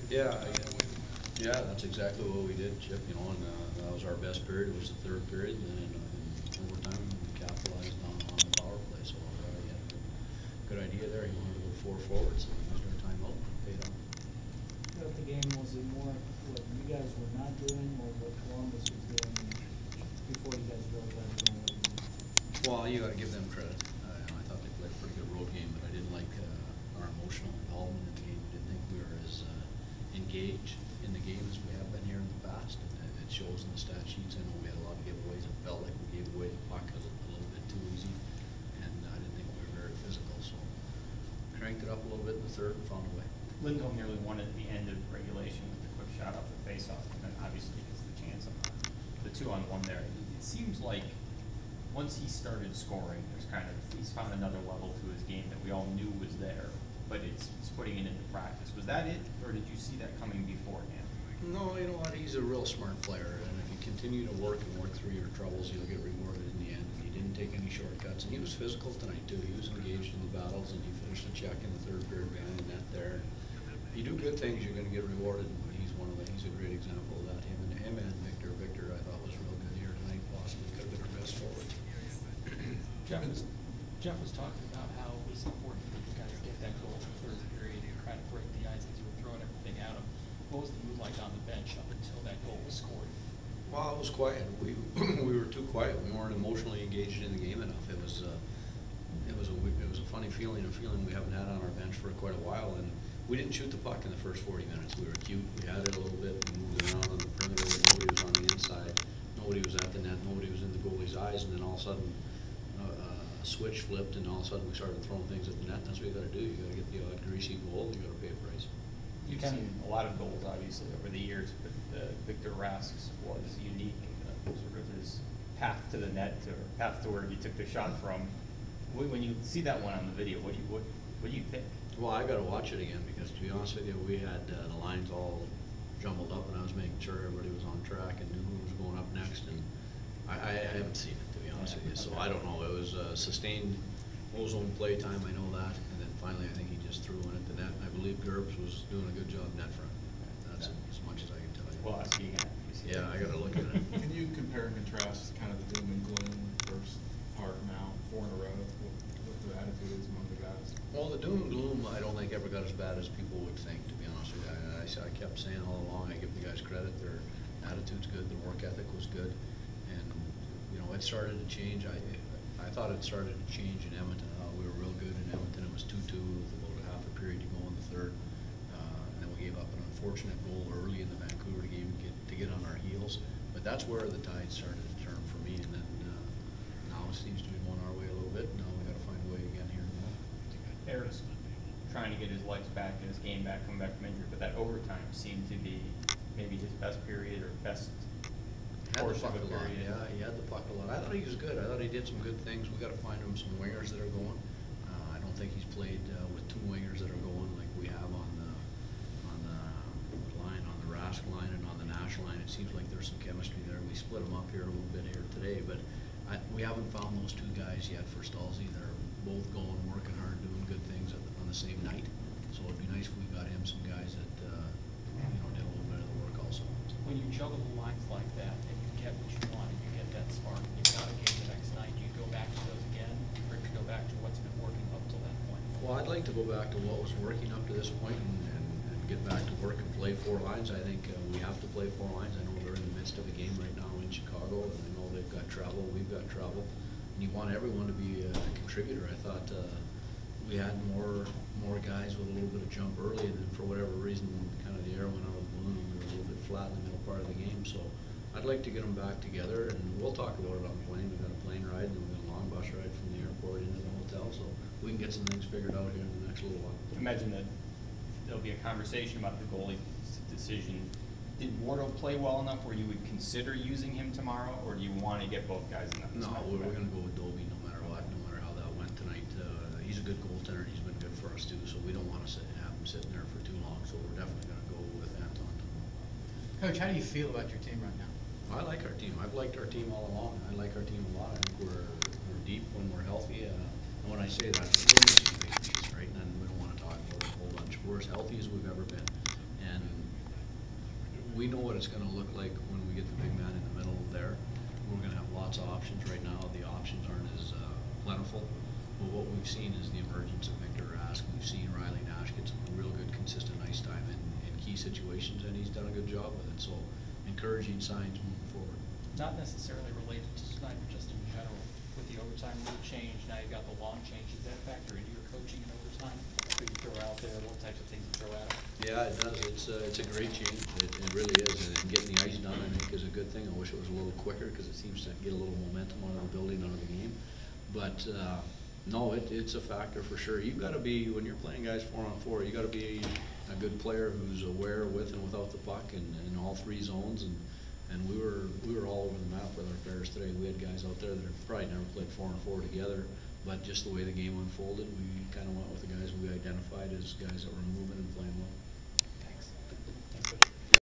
Yeah, yeah, that's exactly what we did, Chip, you know, and that was our best period, was the third period, and then in overtime, we capitalized on the power play, so he had a good idea there, he wanted to go four forwards, and we used our timeout, and paid off. Throughout the game, was it more what you guys were not doing or what Columbus was doing before you guys drove that goal? Well, you gotta give them credit. I thought they played a pretty good road game, but I didn't like our emotional involvement in the game. I didn't think we were as engaged in the game as we have been here in the past. And it shows in the stat sheets. I know we had a lot of giveaways. It felt like we gave away the puck a little bit too easy, and I didn't think we were very physical. So cranked it up a little bit in the third and found a way. Lindholm nearly won at the end of regulation with the quick shot off the faceoff, and then obviously gets the chance on the 2-on-1 there. It seems like once he started scoring, he's found another level to his game that we all knew was there, but it's putting it into practice. Was that it, or did you see that coming beforehand? No, you know what? He's a real smart player, and if you continue to work through your troubles, you'll get rewarded in the end. And he didn't take any shortcuts, and he was physical tonight too. He was engaged in the battles, and he finished the check in the third period behind the net there. If you do good things, you're going to get rewarded. And he's a great example of that. Him and Victor. Victor, I thought was real good here tonight. Possibly could have been our best forward. Jeff was talking about how it was important that you guys get that goal in the third period and try to break the ice as you were throwing everything at him. What was the mood like on the bench up until that goal was scored? Well, it was quiet. We were too quiet. We weren't emotionally engaged in the game enough. It was a funny feeling, a feeling we haven't had on our bench for quite a while. And we didn't shoot the puck in the first 40 minutes. We were cute. We had it a little bit. We moved around on the perimeter. Nobody was on the inside. Nobody was at the net. Nobody was in the goalie's eyes. And then all of a sudden, a switch flipped, and all of a sudden we started throwing things at the net. That's what you got to do. You got to get the odd greasy goal. You got to pay a price. You've seen a lot of goals, obviously, over the years, but Victor Rask's was unique. Sort of his path to the net, or path to where he took the shot from. When you see that one on the video, what do you think? Well, I got to watch it again because, to be honest with you, we had the lines all jumbled up, and I was making sure everybody was on track and knew who was going up next. And I haven't seen it, to be honest with you, so I don't know. It was sustained ozone play time, I know that, and then finally I think he just threw one at the net. I believe Gerbs was doing a good job net front. That's as much as I can tell you. Well, ask you again. Yeah, I got to look at it. Can you compare and contrast kind of the doom and gloom first part now, 4 in a row, what the attitude is among the guys? Well, the doom and gloom I don't think ever got as bad as people would think, to be honest with you. I kept saying all along, I give the guys credit. Their attitude's good, their work ethic was good, and you know, it started to change. I thought it started to change in Edmonton. We were real good in Edmonton. It was 2-2 with about a half a period to go in the third, and then we gave up an unfortunate goal early in the Vancouver game to get on our heels. But that's where the tide started to turn for me, and then now it seems to be going our way a little bit. Now we got to find a way again here. Harris trying to get his legs back and his game back, coming back from injury, but that overtime seemed to be maybe his best period or best portion of a period. Yeah, he had the puck a lot. I thought he was good. I thought he did some good things. We got to find him some wingers that are going. I don't think he's played with 2 wingers that are going like we have on the line, on the Rask line and on the Nash line. It seems like there's some chemistry there. We split them up here a little bit here today, but we haven't found those 2 guys yet for Stalzy. They're both going, working hard, doing good things on the same night. So it'd be nice if we got him some guys that did a little bit of the work also. When you juggle the lines like that and you get what you want and you get that spark, you've got a game the next night, do you go back to those again, or do you go back to what's been working up till that point? Well, I'd like to go back to what was working up to this point and get back to work and play 4 lines. I think we have to play 4 lines. I know they're in the midst of a game right now in Chicago, and I know they've got travel, we've got travel. And you want everyone to be a contributor. I thought we had more guys with a little bit of jump early, and then for whatever reason, kind of the air went out of the balloon, and we were a little bit flat in the middle part of the game. So I'd like to get them back together, and we'll talk about it on the plane. We've got a plane ride, and then we've got a long bus ride from the airport into the hotel, so we can get some things figured out here in the next little while. Imagine that there'll be a conversation about the goalie decision. Did Wardo play well enough where you would consider using him tomorrow, or do you want to get both guys in that? No, we're going to go with Dobie no matter what, no matter how that went tonight. He's a good goaltender, and he's been good for us too, so we don't want to have him sitting there for too long, so we're definitely going to go with Anton tomorrow. Coach, how do you feel about your team right now? I like our team. I've liked our team all along. I like our team a lot. I think we're deep when we're healthy. And when I say that, we're missing big pieces, right? And we don't want to talk about a whole bunch. We're as healthy as we've ever been. And we know what it's gonna look like when we get the big man in the middle there. We're gonna have lots of options. Right now, the options aren't as plentiful. But what we've seen is the emergence of Victor Rask. We've seen Riley Nash get some real good, consistent ice time in key situations, and he's done a good job with it. So encouraging signs moving forward. Not necessarily related to tonight, but just in general, with the overtime rule change, now you've got the long change, does that factor into your coaching in overtime? Who you throw out there, what types of things you throw at them? Yeah, it does. It's a great change. It really is. And getting the ice done, I think, is a good thing. I wish it was a little quicker because it seems to get a little momentum out of the building, out of the game. But, no, it's a factor for sure. You've got to be, when you're playing guys 4-on-4, you got to be a good player who's aware with and without the puck and in all three zones. And we were all over the map with our players today. We had guys out there that have probably never played 4-on-4 together, but just the way the game unfolded, we kind of went with the guys we identified as guys that were moving and